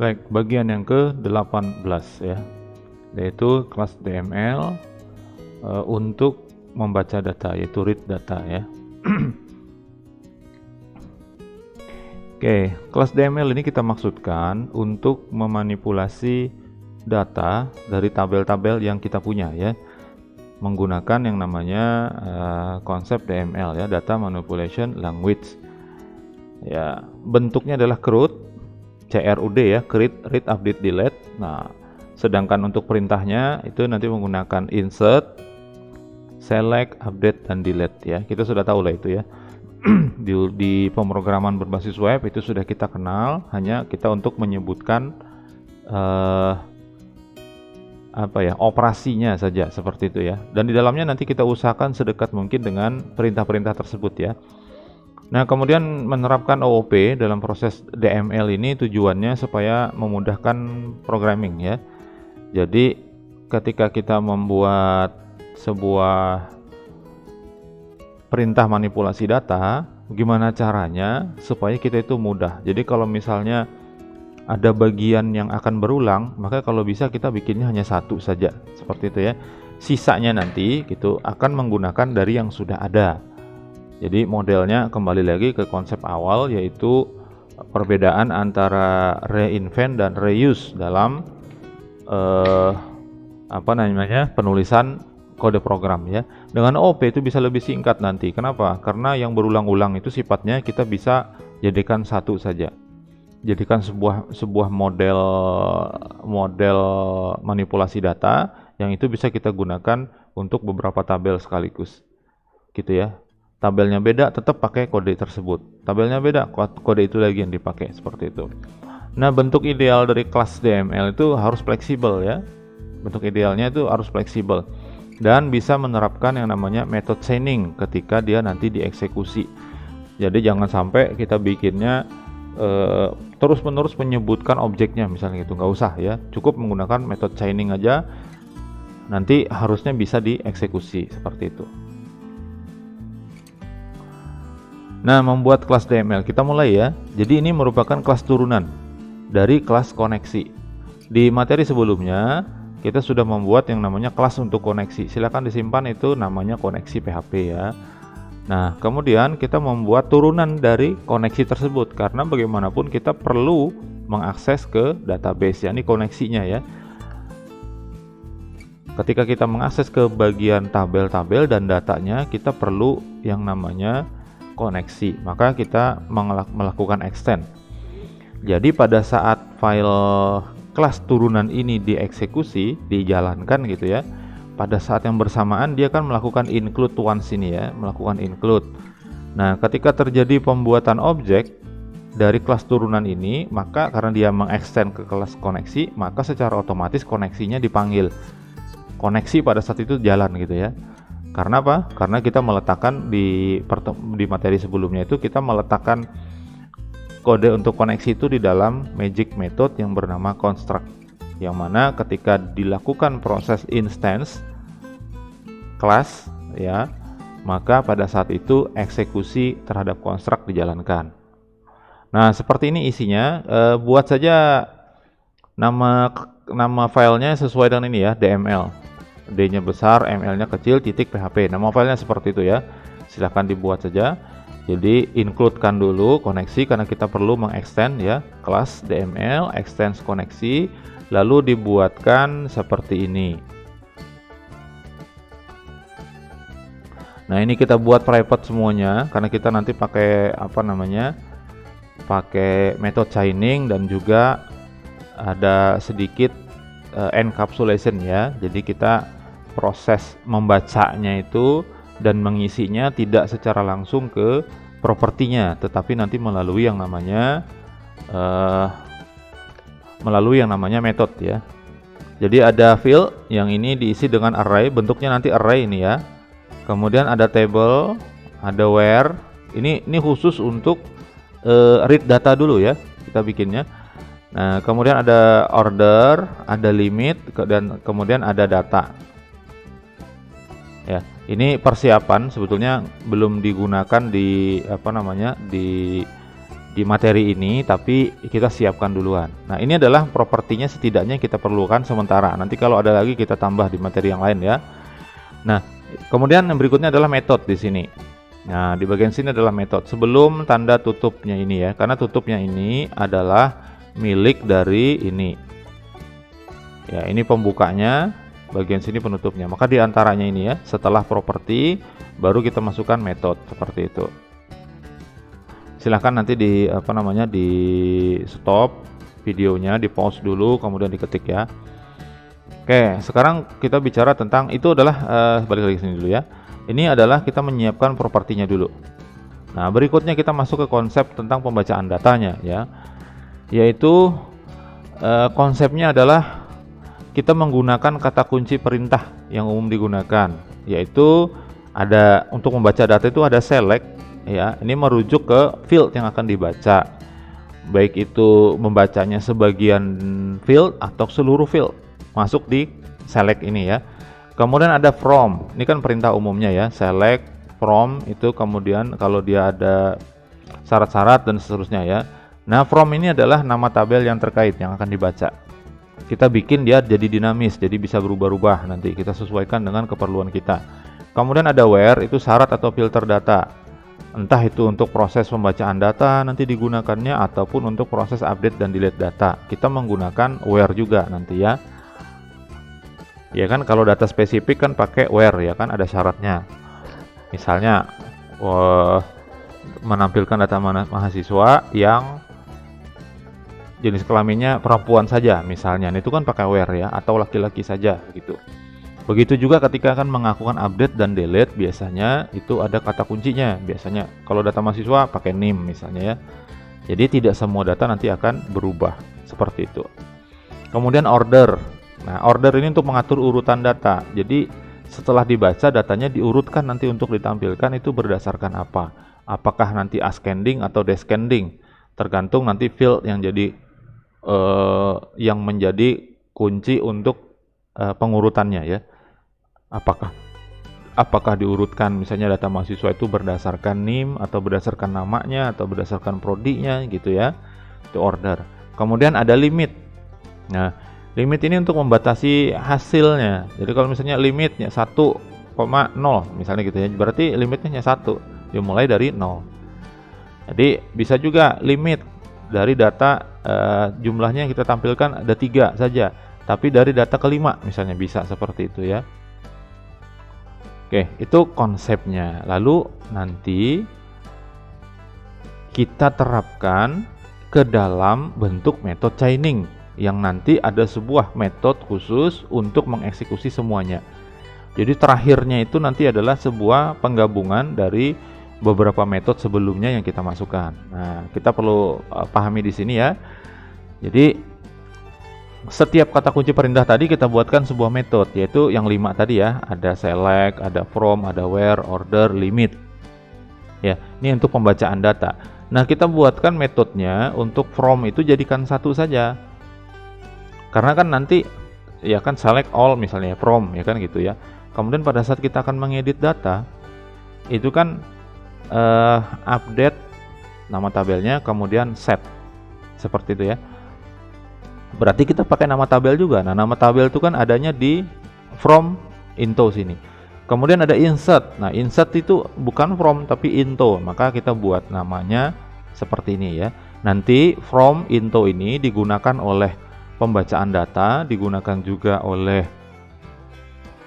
Baik, bagian yang ke-18 ya, yaitu kelas DML untuk membaca data, yaitu read data ya. Oke, kelas DML ini kita maksudkan untuk memanipulasi data dari tabel-tabel yang kita punya ya, menggunakan yang namanya konsep DML ya, Data Manipulation Language. Ya, bentuknya adalah CRUD ya, create, read, update, delete. Nah, sedangkan untuk perintahnya itu nanti menggunakan insert, select, update, dan delete ya. Kita sudah tahu lah itu ya. di pemrograman berbasis web itu sudah kita kenal, hanya kita untuk menyebutkan operasinya saja seperti itu ya. Dan di dalamnya nanti kita usahakan sedekat mungkin dengan perintah-perintah tersebut ya. Nah, kemudian menerapkan OOP dalam proses DML ini tujuannya supaya memudahkan programming ya. Jadi ketika kita membuat sebuah perintah manipulasi data, gimana caranya supaya kita itu mudah. Jadi kalau misalnya ada bagian yang akan berulang, maka kalau bisa kita bikinnya hanya satu saja, seperti itu ya. Sisanya nanti gitu akan menggunakan dari yang sudah ada. Jadi modelnya kembali lagi ke konsep awal, yaitu perbedaan antara reinvent dan reuse dalam penulisan kode program ya. Dengan OP itu bisa lebih singkat nanti. Kenapa? Karena yang berulang-ulang itu sifatnya kita bisa jadikan satu saja. Jadikan sebuah model manipulasi data yang itu bisa kita gunakan untuk beberapa tabel sekaligus. Gitu ya. Tabelnya beda, tetap pakai kode tersebut. Tabelnya beda, kode itu lagi yang dipakai, seperti itu. Nah, bentuk ideal dari kelas DML itu harus fleksibel ya. Bentuk idealnya itu harus fleksibel dan bisa menerapkan yang namanya method chaining ketika dia nanti dieksekusi. Jadi jangan sampai kita bikinnya terus-menerus menyebutkan objeknya misalnya gitu, nggak usah ya, cukup menggunakan method chaining aja, nanti harusnya bisa dieksekusi seperti itu. Nah, membuat kelas DML kita mulai ya. Jadi ini merupakan kelas turunan dari kelas koneksi. Di materi sebelumnya kita sudah membuat yang namanya kelas untuk koneksi. Silakan disimpan, itu namanya koneksi PHP ya. Nah, kemudian kita membuat turunan dari koneksi tersebut karena bagaimanapun kita perlu mengakses ke database, yakni koneksinya ya. Ketika kita mengakses ke bagian tabel-tabel dan datanya, kita perlu yang namanya koneksi. Maka kita melakukan extend. Jadi pada saat file kelas turunan ini dieksekusi, dijalankan gitu ya, pada saat yang bersamaan dia akan melakukan include once ini ya, melakukan include. Nah, ketika terjadi pembuatan objek dari kelas turunan ini, maka karena dia mengextend ke kelas koneksi, maka secara otomatis koneksinya dipanggil. Koneksi pada saat itu jalan gitu ya. Karena apa? Karena kita meletakkan di materi sebelumnya itu kita meletakkan kode untuk koneksi itu di dalam magic method yang bernama construct, yang mana ketika dilakukan proses instance class ya, maka pada saat itu eksekusi terhadap construct dijalankan. Nah, seperti ini isinya. Buat saja nama filenya sesuai dengan ini ya, DML, D-nya besar, ML-nya kecil, .php. Nama filenya seperti itu ya, silahkan dibuat saja. Jadi include-kan dulu koneksi karena kita perlu mengextend ya, kelas DML, extend koneksi, lalu dibuatkan seperti ini. Nah, ini kita buat private semuanya karena kita nanti pakai pakai method chaining dan juga ada sedikit encapsulation ya. Jadi kita proses membacanya itu dan mengisinya tidak secara langsung ke propertinya, tetapi nanti melalui yang namanya method ya. Jadi ada field yang ini diisi dengan array, bentuknya nanti array ini ya. Kemudian ada table, ada where. Ini khusus untuk read data dulu ya, kita bikinnya. Nah, kemudian ada order, ada limit, dan kemudian ada data. Ya, ini persiapan sebetulnya belum digunakan di di materi ini, tapi kita siapkan duluan. Nah, ini adalah propertinya setidaknya kita perlukan sementara. Nanti kalau ada lagi kita tambah di materi yang lain ya. Nah, kemudian yang berikutnya adalah metode di sini. Nah, di bagian sini adalah metode. Sebelum tanda tutupnya ini ya, karena tutupnya ini adalah milik dari ini. Ya, ini pembukanya, bagian sini penutupnya. Maka di antaranya ini ya, setelah properti baru kita masukkan metode seperti itu. Silahkan nanti di di stop videonya, di pause dulu, kemudian diketik ya. Oke, sekarang kita bicara tentang itu adalah balik lagi sini dulu ya. Ini adalah kita menyiapkan propertinya dulu. Nah, berikutnya kita masuk ke konsep tentang pembacaan datanya ya, yaitu konsepnya adalah kita menggunakan kata kunci perintah yang umum digunakan, yaitu ada untuk membaca data itu ada select. Ya, ini merujuk ke field yang akan dibaca, baik itu membacanya sebagian field atau seluruh field masuk di select ini ya. Kemudian ada from, ini kan perintah umumnya ya, select, from itu kemudian kalau dia ada syarat-syarat dan seterusnya ya. Nah, from ini adalah nama tabel yang terkait yang akan dibaca. Kita bikin dia jadi dinamis, jadi bisa berubah-ubah, nanti kita sesuaikan dengan keperluan kita. Kemudian ada where, itu syarat atau filter data. Entah itu untuk proses pembacaan data nanti digunakannya ataupun untuk proses update dan delete data. Kita menggunakan where juga nanti ya. Ya kan, kalau data spesifik kan pakai where ya kan, ada syaratnya. Misalnya menampilkan data mahasiswa yang jenis kelaminnya perempuan saja misalnya. Itu kan pakai where ya, atau laki-laki saja gitu. Begitu juga ketika akan mengakukan update dan delete, biasanya itu ada kata kuncinya. Biasanya kalau data mahasiswa pakai name misalnya ya. Jadi tidak semua data nanti akan berubah seperti itu. Kemudian order. Nah, order ini untuk mengatur urutan data. Jadi setelah dibaca datanya diurutkan nanti untuk ditampilkan itu berdasarkan apa? Apakah nanti ascending atau descending? Tergantung nanti field yang jadi yang menjadi kunci untuk pengurutannya ya. Apakah diurutkan misalnya data mahasiswa itu berdasarkan NIM atau berdasarkan namanya atau berdasarkan prodinya gitu ya. Itu order. Kemudian ada limit. Nah, limit ini untuk membatasi hasilnya. Jadi kalau misalnya limitnya 1,0 misalnya gitu ya, berarti limitnya hanya 1, dimulai dari 0. Jadi bisa juga limit dari data jumlahnya yang kita tampilkan ada 3 saja, tapi dari data kelima misalnya bisa seperti itu ya. Oke, itu konsepnya. Lalu nanti kita terapkan ke dalam bentuk metode chaining yang nanti ada sebuah metode khusus untuk mengeksekusi semuanya. Jadi terakhirnya itu nanti adalah sebuah penggabungan dari beberapa metode sebelumnya yang kita masukkan. Nah, kita perlu pahami di sini ya. Jadi setiap kata kunci perintah tadi kita buatkan sebuah metode, yaitu yang 5 tadi ya. Ada select, ada from, ada where, order, limit. Ya, ini untuk pembacaan data. Nah, kita buatkan metodenya untuk from itu jadikan 1 saja. Karena kan nanti ya kan select all misalnya from ya kan gitu ya. Kemudian pada saat kita akan mengedit data itu kan update nama tabelnya, kemudian set seperti itu ya. Berarti kita pakai nama tabel juga. Nah, nama tabel itu kan adanya di from into sini. Kemudian ada insert. Nah, insert itu bukan from tapi into. Maka kita buat namanya seperti ini ya. Nanti from into ini digunakan oleh pembacaan data, digunakan juga oleh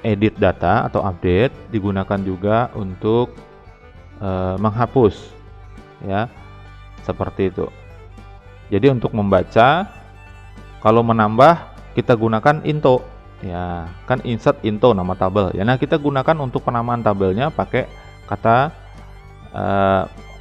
edit data atau update, digunakan juga untuk menghapus ya. Seperti itu. Jadi untuk membaca, kalau menambah kita gunakan into ya, kan insert into nama tabel ya. Nah, kita gunakan untuk penamaan tabelnya pakai kata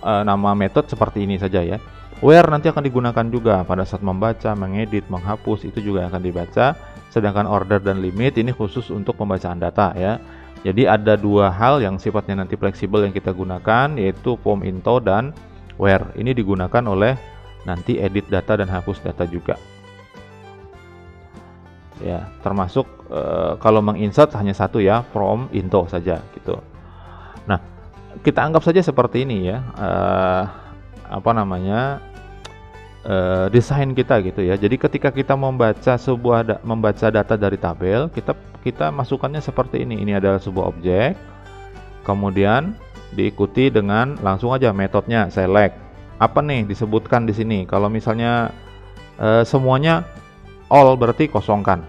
nama metode seperti ini saja ya. Where nanti akan digunakan juga pada saat membaca, mengedit, menghapus, itu juga akan dibaca. Sedangkan order dan limit ini khusus untuk pembacaan data ya. Jadi ada 2 hal yang sifatnya nanti fleksibel yang kita gunakan, yaitu from into dan where. Ini digunakan oleh nanti edit data dan hapus data juga. Ya, termasuk kalau menginsert hanya 1 ya, from into saja gitu. Nah, kita anggap saja seperti ini ya. apa namanya desain kita gitu ya. Jadi ketika kita membaca data dari tabel, kita masukkannya seperti ini. Ini adalah sebuah objek, kemudian diikuti dengan langsung aja metodenya select. Apa nih disebutkan di sini? Kalau misalnya semuanya all berarti kosongkan.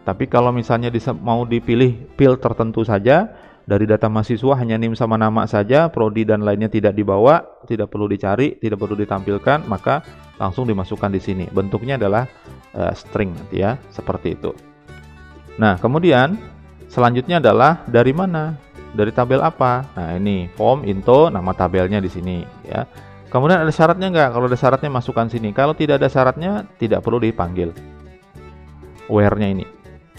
Tapi kalau misalnya mau dipilih field tertentu saja, dari data mahasiswa hanya NIM sama nama saja, prodi dan lainnya tidak dibawa, tidak perlu dicari, tidak perlu ditampilkan, maka langsung dimasukkan di sini. Bentuknya adalah string nanti ya, seperti itu. Nah, kemudian selanjutnya adalah dari mana? Dari tabel apa? Nah, ini form into nama tabelnya di sini ya. Kemudian ada syaratnya nggak? Kalau ada syaratnya masukkan sini. Kalau tidak ada syaratnya, tidak perlu dipanggil. Where-nya ini.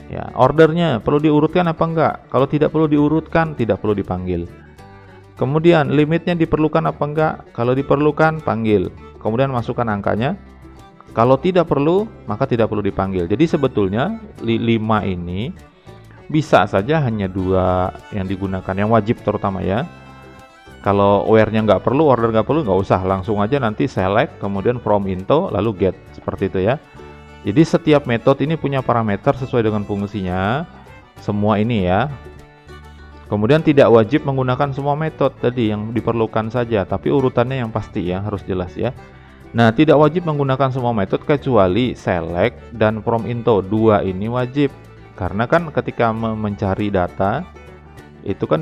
Ya, ordernya perlu diurutkan apa enggak? Kalau tidak perlu diurutkan, tidak perlu dipanggil. Kemudian limitnya diperlukan apa enggak? Kalau diperlukan, panggil. Kemudian masukkan angkanya. Kalau tidak perlu, maka tidak perlu dipanggil. Jadi sebetulnya 5 ini bisa saja hanya 2 yang digunakan, yang wajib terutama ya. Kalau where-nya nggak perlu, order nggak perlu, nggak usah. Langsung aja nanti select, kemudian from into, lalu get. Seperti itu ya. Jadi setiap metode ini punya parameter sesuai dengan fungsinya. Semua ini ya. Kemudian tidak wajib menggunakan semua metode tadi, yang diperlukan saja. Tapi urutannya yang pasti ya, harus jelas ya. Nah, tidak wajib menggunakan semua metode kecuali select dan from into. 2 ini wajib. Karena kan ketika mencari data, itu kan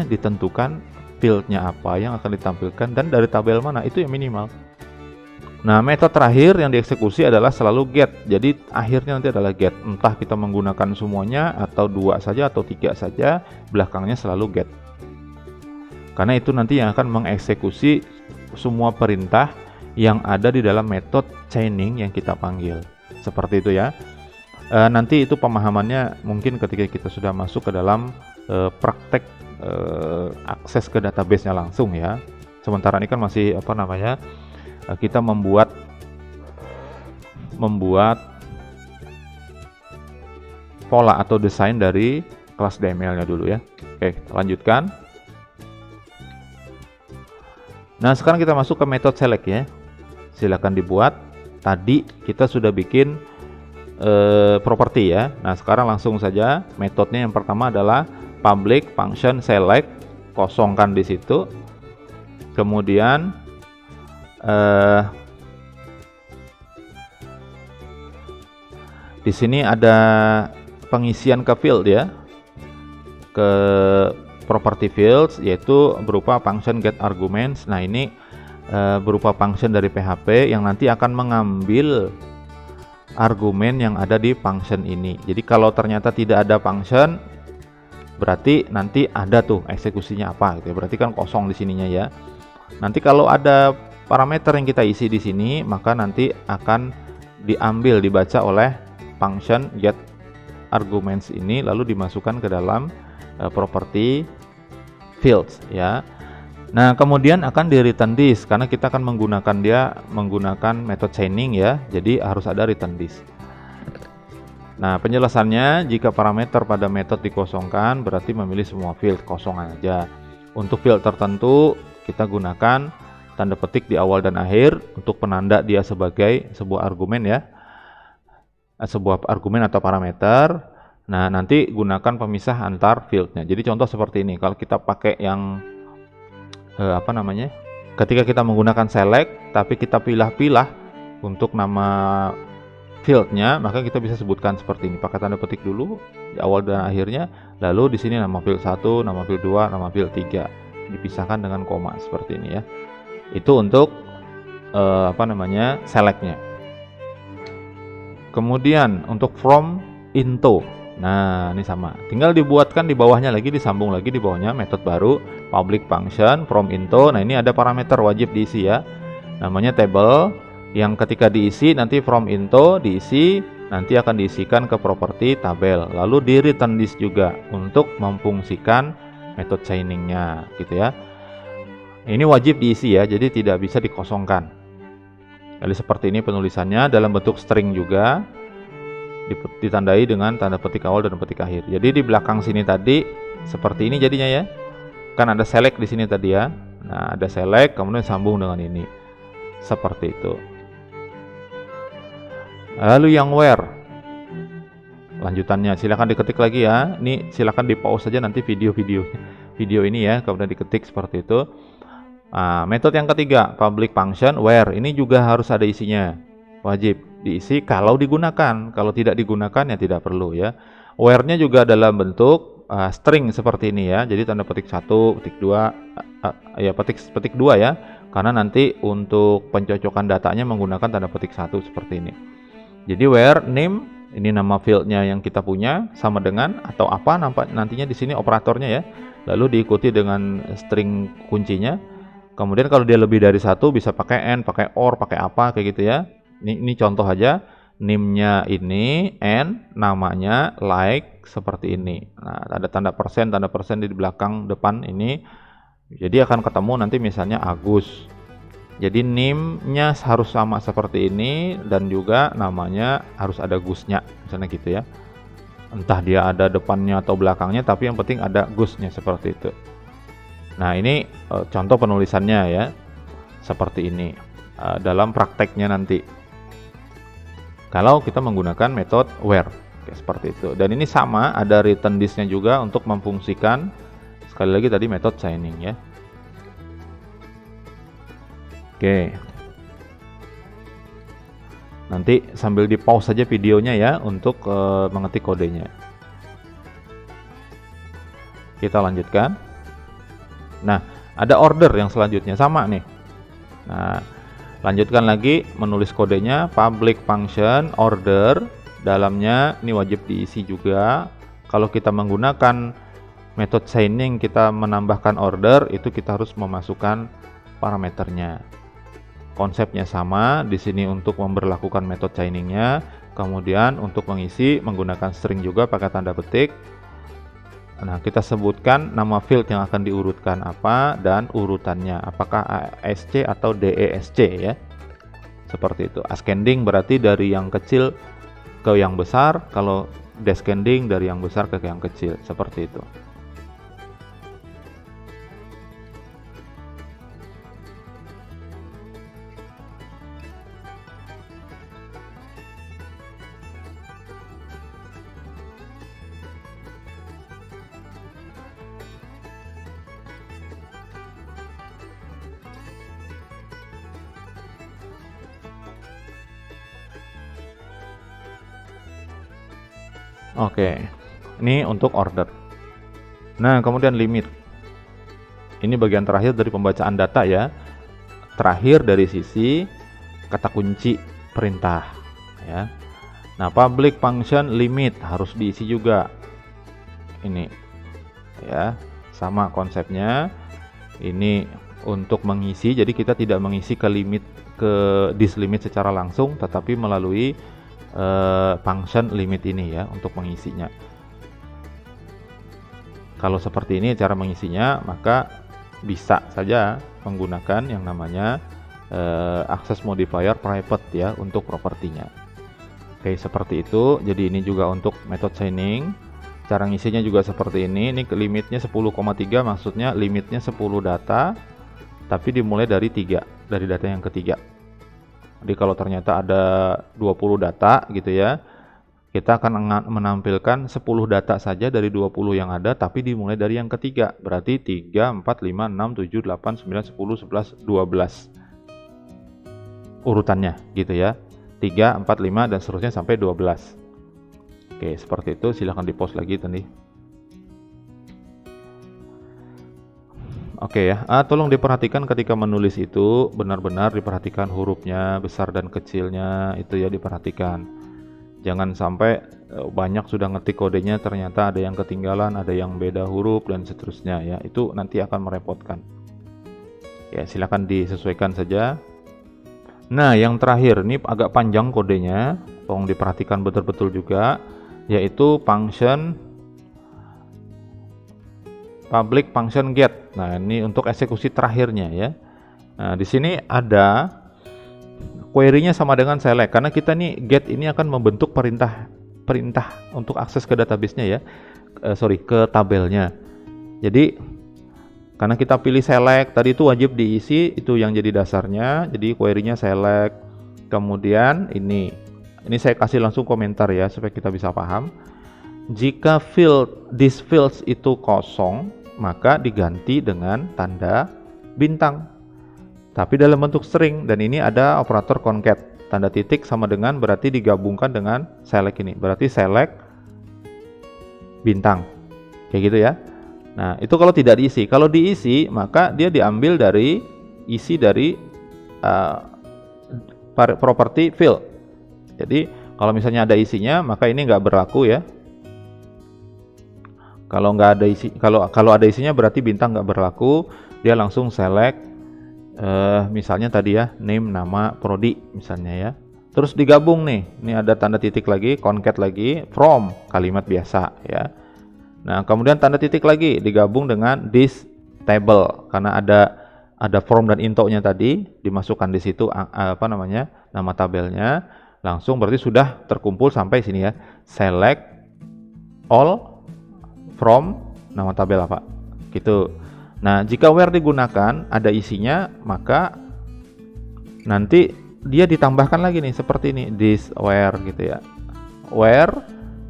ditentukan fieldnya apa yang akan ditampilkan dan dari tabel mana, itu yang minimal. Nah, metode terakhir yang dieksekusi adalah selalu get. Jadi akhirnya nanti adalah get. Entah kita menggunakan semuanya atau 2 saja atau 3 saja, belakangnya selalu get. Karena itu nanti yang akan mengeksekusi semua perintah yang ada di dalam metode chaining yang kita panggil. Seperti itu ya. Nanti itu pemahamannya mungkin ketika kita sudah masuk ke dalam praktek akses ke database-nya langsung ya. Sementara ini kan masih kita membuat pola atau desain dari kelas DML-nya dulu ya. Oke, kita lanjutkan. Nah, sekarang kita masuk ke metode select ya. Silakan dibuat. Tadi kita sudah bikin properti ya. Nah, sekarang langsung saja metodenya yang pertama adalah public function select, kosongkan di situ. Kemudian di sini ada pengisian ke field ya, ke property fields, yaitu berupa function get arguments. Nah, ini berupa function dari PHP yang nanti akan mengambil argumen yang ada di function ini. Jadi kalau ternyata tidak ada function, berarti nanti ada tuh eksekusinya apa gitu ya. Berarti kan kosong di sininya ya. Nanti kalau ada parameter yang kita isi di sini, maka nanti akan dibaca oleh function get arguments ini, lalu dimasukkan ke dalam property fields ya. Nah, kemudian akan di return this karena kita akan menggunakan metode chaining ya. Jadi harus ada return this. Nah, penjelasannya, jika parameter pada metode dikosongkan berarti memilih semua field kosong aja. Untuk field tertentu kita gunakan tanda petik di awal dan akhir untuk penanda dia sebagai sebuah argumen ya, sebuah argumen atau parameter. Nah, nanti gunakan pemisah antar fieldnya. Jadi contoh seperti ini, kalau kita pakai yang ketika kita menggunakan select tapi kita pilah-pilah untuk nama fieldnya, maka kita bisa sebutkan seperti ini, pakai tanda petik dulu di awal dan akhirnya, lalu di sini nama field 1, nama field 2, nama field 3 dipisahkan dengan koma seperti ini ya. Itu untuk selectnya. Kemudian untuk from into, nah ini sama, tinggal dibuatkan di bawahnya lagi, disambung lagi di bawahnya metode baru public function from into. Nah, ini ada parameter wajib diisi ya, namanya table, yang ketika diisi nanti from into diisi, nanti akan diisikan ke properti tabel, lalu di return this juga untuk memfungsikan metode chainingnya gitu ya. Ini wajib diisi ya, jadi tidak bisa dikosongkan. Jadi seperti ini penulisannya, dalam bentuk string juga, ditandai dengan tanda petik awal dan petik akhir. Jadi di belakang sini tadi seperti ini jadinya ya, kan ada select di sini tadi ya. Nah, ada select, kemudian sambung dengan ini. Seperti itu. Lalu yang where, lanjutannya silakan diketik lagi ya. Ini silakan di pause saja nanti video ini ya, kemudian diketik seperti itu. Nah, metode yang ketiga, public function where, ini juga harus ada isinya, wajib diisi kalau digunakan. Kalau tidak digunakan ya tidak perlu ya. Where-nya juga dalam bentuk string seperti ini ya. Jadi tanda petik 1, petik 2, ya petik 2 ya. Karena nanti untuk pencocokan datanya menggunakan tanda petik 1 seperti ini. Jadi where name, ini nama fieldnya yang kita punya sama dengan atau apa nantinya di sini operatornya ya. Lalu diikuti dengan string kuncinya. Kemudian kalau dia lebih dari 1 bisa pakai and, pakai or, pakai apa kayak gitu ya. Ini contoh aja. Name-nya ini and namanya like seperti ini. Nah, ada tanda persen di belakang depan ini. Jadi akan ketemu nanti misalnya Agus. Jadi name-nya harus sama seperti ini dan juga namanya harus ada Gusnya, misalnya gitu ya. Entah dia ada depannya atau belakangnya, tapi yang penting ada Gusnya seperti itu. Nah, ini contoh penulisannya ya, seperti ini dalam prakteknya nanti. Kalau kita menggunakan metode where, kayak seperti itu. Dan ini sama, ada return this-nya juga untuk memfungsikan sekali lagi tadi metode signing ya. Oke, nanti sambil di pause saja videonya ya untuk mengetik kodenya. Kita lanjutkan. Nah, ada order yang selanjutnya sama nih. Nah, lanjutkan lagi menulis kodenya, public function order, dalamnya ini wajib diisi juga. Kalau kita menggunakan metode signing, kita menambahkan order, itu kita harus memasukkan parameternya. Konsepnya sama di sini untuk memberlakukan metode signingnya, kemudian untuk mengisi menggunakan string juga pakai tanda petik. Nah, kita sebutkan nama field yang akan diurutkan apa dan urutannya, apakah ASC atau DESC ya. Seperti itu. Ascending berarti dari yang kecil ke yang besar, kalau descending dari yang besar ke yang kecil, seperti itu. Oke, ini untuk order. Nah, kemudian limit. Ini bagian terakhir dari pembacaan data ya. Terakhir dari sisi kata kunci perintah ya. Nah, public function limit harus diisi juga. Ini ya, sama konsepnya. Ini untuk mengisi, jadi kita tidak mengisi ke this limit secara langsung, tetapi melalui function limit ini ya untuk mengisinya. Kalau seperti ini cara mengisinya, maka bisa saja menggunakan yang namanya access modifier private ya untuk propertinya. Oke, seperti itu. Jadi ini juga untuk method signing. Cara ngisinya juga seperti ini. Ini limitnya 10,3, maksudnya limitnya 10 data, tapi dimulai dari 3, dari data yang ketiga. Jadi kalau ternyata ada 20 data gitu ya, kita akan menampilkan 10 data saja dari 20 yang ada, tapi dimulai dari yang ketiga. Berarti 3, 4, 5, 6, 7, 8, 9, 10, 11, 12. Urutannya gitu ya. 3, 4, 5, dan seterusnya sampai 12. Oke, seperti itu. Silahkan di pause lagi tadi. Oke ya, tolong diperhatikan ketika menulis itu, benar-benar diperhatikan hurufnya, besar dan kecilnya, itu ya diperhatikan. Jangan sampai banyak sudah ngetik kodenya, ternyata ada yang ketinggalan, ada yang beda huruf, dan seterusnya ya. Itu nanti akan merepotkan. Ya, silakan disesuaikan saja. Nah, yang terakhir, ini agak panjang kodenya, tolong diperhatikan betul-betul juga, yaitu function public function get. Nah, ini untuk eksekusi terakhirnya ya. Nah, di sini ada query-nya sama dengan select, karena kita nih get ini akan membentuk perintah untuk akses ke database-nya ya. Ke tabelnya. Jadi Karena kita pilih select, tadi itu wajib diisi, itu yang jadi dasarnya. Jadi query-nya select. Kemudian ini saya kasih langsung komentar ya supaya kita bisa paham. Jika this fields itu kosong, maka diganti dengan tanda bintang. Tapi dalam bentuk string, dan ini ada operator concat. Tanda titik sama dengan berarti digabungkan dengan select ini. Berarti select bintang. Kayak gitu ya. Nah, itu kalau tidak diisi. Kalau diisi, maka dia diambil dari isi dari property field. Jadi, kalau misalnya ada isinya, maka ini nggak berlaku ya. Kalau nggak ada isi, kalau ada isinya berarti bintang nggak berlaku. Dia langsung select, misalnya tadi ya, name, nama, prodi misalnya ya. Terus digabung nih. Ini ada tanda titik lagi, concat lagi, from kalimat biasa ya. Nah, kemudian tanda titik lagi digabung dengan this table karena ada form dan into-nya tadi dimasukkan di situ nama tabelnya. Langsung berarti sudah terkumpul sampai sini ya. Select all from nama tabel apa. Gitu. Nah, jika where digunakan ada isinya, maka nanti dia ditambahkan lagi nih seperti ini, this where gitu ya. Where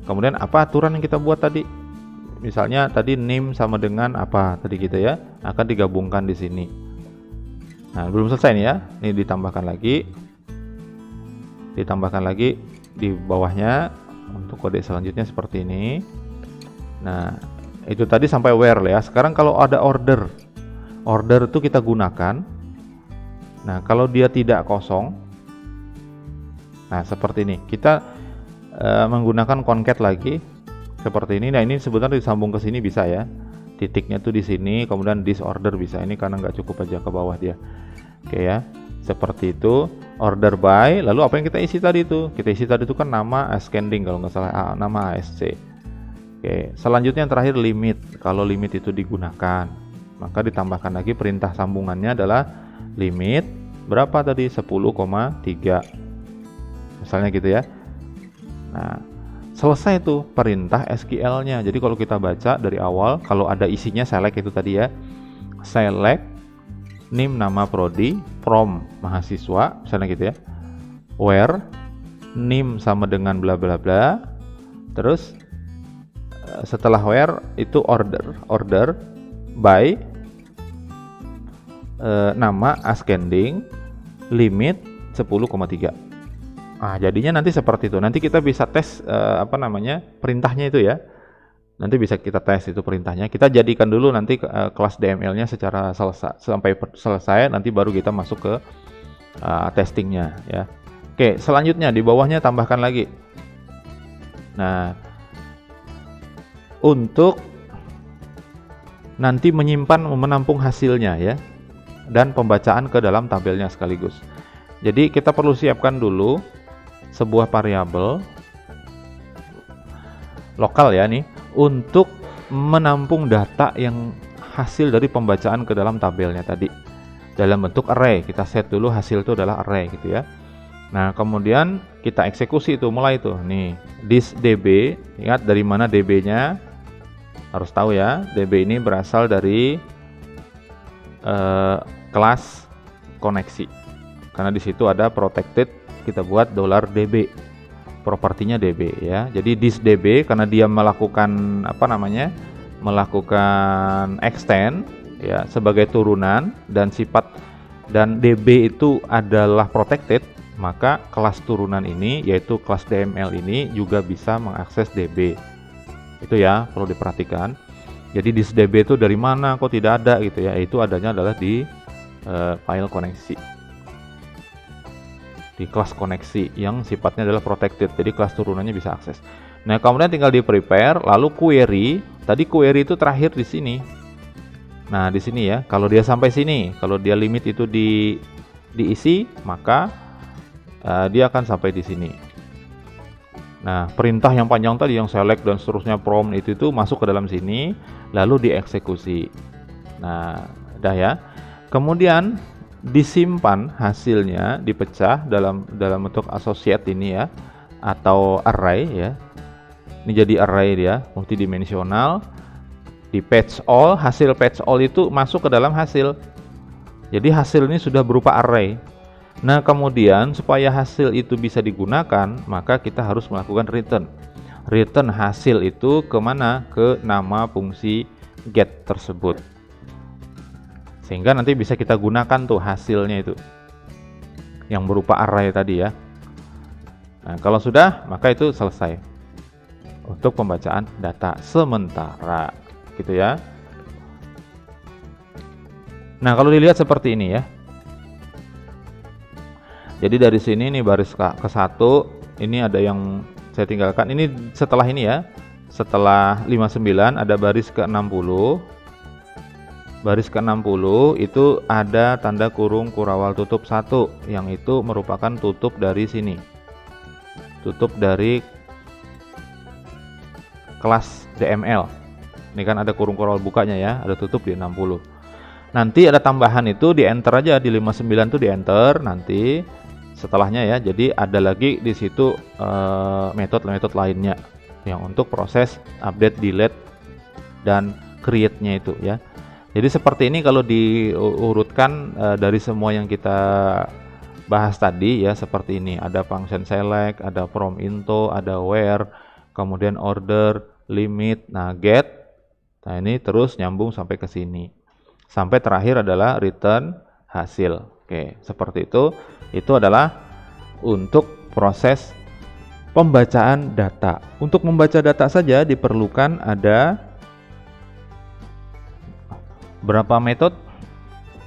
kemudian apa aturan yang kita buat tadi? Misalnya tadi name sama dengan apa tadi gitu ya, akan digabungkan di sini. Nah, belum selesai nih ya. Ini ditambahkan lagi di bawahnya untuk kode selanjutnya seperti ini. Nah, itu tadi sampai where ya. Sekarang kalau ada order itu kita gunakan. Nah, kalau dia tidak kosong, nah seperti ini. Kita menggunakan concat lagi. Seperti ini. Nah, ini sebenarnya disambung ke sini bisa ya. Titiknya tuh di sini, kemudian disorder bisa. Ini karena nggak cukup aja ke bawah dia. Oke ya. Seperti itu. Order by, lalu apa yang kita isi tadi itu? Kita isi tadi itu kan nama ascending kalau nggak salah, nama ASC. Oke, selanjutnya yang terakhir limit. Kalau limit itu digunakan, maka ditambahkan lagi perintah sambungannya adalah limit berapa tadi? 10,3. Misalnya gitu ya. Nah, selesai tuh perintah SQL-nya. Jadi kalau kita baca dari awal, kalau ada isinya select itu tadi ya. Select name nama prodi from mahasiswa, misalnya gitu ya. Where name sama dengan bla bla bla. Terus setelah where itu order by nama ascending limit 10,3. Nah, jadinya nanti seperti itu. Nanti kita bisa tes perintahnya itu ya. Nanti bisa kita tes itu perintahnya. Kita jadikan dulu nanti kelas DML-nya secara sampai selesai. Nanti baru kita masuk ke testingnya ya. Oke, selanjutnya di bawahnya tambahkan lagi. Nah, untuk nanti menampung hasilnya ya, dan pembacaan ke dalam tabelnya sekaligus. Jadi kita perlu siapkan dulu sebuah variabel lokal ya nih untuk menampung data yang hasil dari pembacaan ke dalam tabelnya tadi dalam bentuk array. Kita set dulu hasil itu adalah array gitu ya. Nah, kemudian kita eksekusi itu mulai tuh nih this db. Ingat dari mana db-nya, harus tahu ya. Db ini berasal dari kelas koneksi karena di situ ada protected. Kita buat $db, propertinya db ya. Jadi this db karena dia melakukan melakukan extend ya sebagai turunan dan sifat, dan db itu adalah protected, maka kelas turunan ini yaitu kelas DML ini juga bisa mengakses db. Itu ya perlu diperhatikan. Jadi this db itu dari mana kok tidak ada gitu ya. Itu adanya adalah di file koneksi, di kelas koneksi yang sifatnya adalah protected, jadi kelas turunannya bisa akses. Nah, kemudian tinggal di prepare, lalu query. Tadi query itu terakhir di sini. Nah, di sini ya, kalau dia sampai sini, kalau dia limit itu diisi, maka dia akan sampai di sini. Nah, perintah yang panjang tadi, yang select dan seterusnya from itu masuk ke dalam sini, lalu dieksekusi. Nah, udah ya. Kemudian disimpan hasilnya, dipecah dalam bentuk associate ini ya, atau array ya. Ini jadi array dia, multidimensional. Di patch all, hasil patch all itu masuk ke dalam hasil. Jadi hasil ini sudah berupa array. Nah, kemudian supaya hasil itu bisa digunakan, maka kita harus melakukan return. Return hasil itu kemana? Ke nama fungsi get tersebut. Sehingga nanti bisa kita gunakan tuh hasilnya itu. Yang berupa array tadi ya. Nah, kalau sudah, maka itu selesai untuk pembacaan data sementara, gitu ya. Nah, kalau dilihat seperti ini ya. Jadi dari sini nih baris ke-1, ini ada yang saya tinggalkan. Ini setelah ini ya. Setelah 59 ada baris ke-60. Baris ke-60 itu ada tanda kurung kurawal tutup 1 yang itu merupakan tutup dari sini. Tutup dari kelas DML. Ini kan ada kurung kurawal bukanya ya, ada tutup di 60. Nanti ada tambahan itu di enter aja, di 59 tuh di enter nanti setelahnya ya. Jadi ada lagi di situ metode-metode lainnya yang untuk proses update, delete dan create-nya itu ya. Jadi seperti ini kalau diurutkan dari semua yang kita bahas tadi ya, seperti ini. Ada function select, ada from into, ada where, kemudian order, limit, nah get. Nah, ini terus nyambung sampai ke sini. Sampai terakhir adalah return hasil. Oke, seperti itu. Itu adalah untuk proses pembacaan data. Untuk membaca data saja diperlukan ada berapa metode?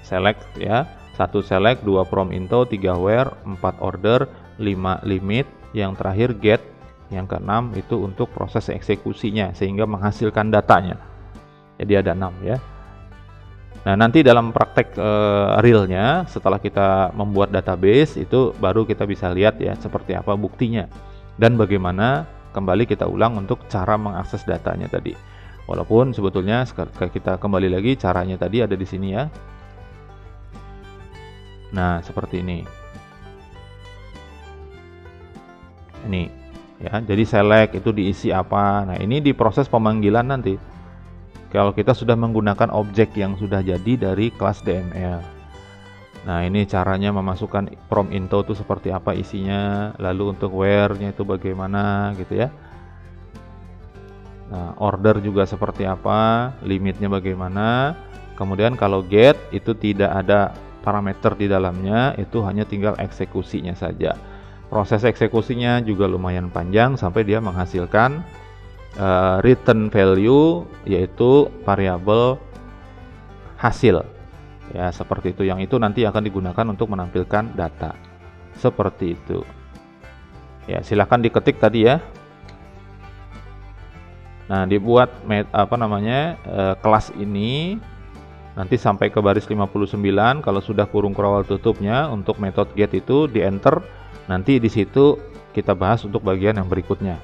Select ya. 1 select, 2 from into, 3 where, 4 order, 5 limit, yang terakhir get, yang ke-6 itu untuk proses eksekusinya sehingga menghasilkan datanya. Jadi ada 6 ya. Nah, nanti dalam praktek realnya setelah kita membuat database itu baru kita bisa lihat ya seperti apa buktinya dan bagaimana kembali kita ulang untuk cara mengakses datanya tadi. Walaupun sebetulnya kita kembali lagi caranya tadi ada di sini ya. Nah, seperti ini. Ini ya, jadi select itu diisi apa. Nah, ini di proses pemanggilan nanti. Kalau kita sudah menggunakan objek yang sudah jadi dari kelas DML. Nah, ini caranya memasukkan from into itu seperti apa isinya, lalu untuk where-nya itu bagaimana gitu ya. Nah, order juga seperti apa, limitnya bagaimana. Kemudian kalau get itu tidak ada parameter di dalamnya, itu hanya tinggal eksekusinya saja. Proses eksekusinya juga lumayan panjang sampai dia menghasilkan return value, yaitu variabel hasil. Ya, seperti itu. Yang itu nanti akan digunakan untuk menampilkan data. Seperti itu. Ya, silahkan diketik tadi ya. Nah, dibuat kelas ini nanti sampai ke baris 59. Kalau sudah kurung kurawal tutupnya untuk metode get itu di enter, nanti di situ kita bahas untuk bagian yang berikutnya.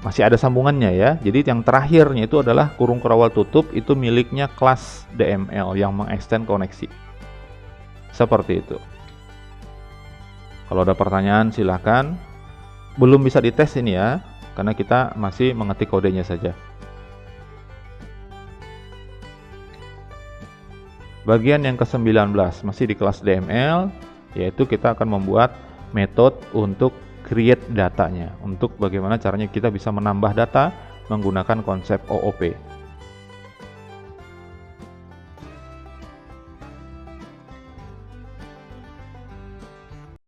Masih ada sambungannya ya. Jadi yang terakhirnya itu adalah kurung kurawal tutup itu miliknya kelas DML yang mengextend koneksi. Seperti itu. Kalau ada pertanyaan silahkan. Belum bisa dites ini ya, karena kita masih mengetik kodenya saja. Bagian yang ke-19 masih di kelas DML, yaitu kita akan membuat metode untuk create datanya, untuk bagaimana caranya kita bisa menambah data menggunakan konsep OOP.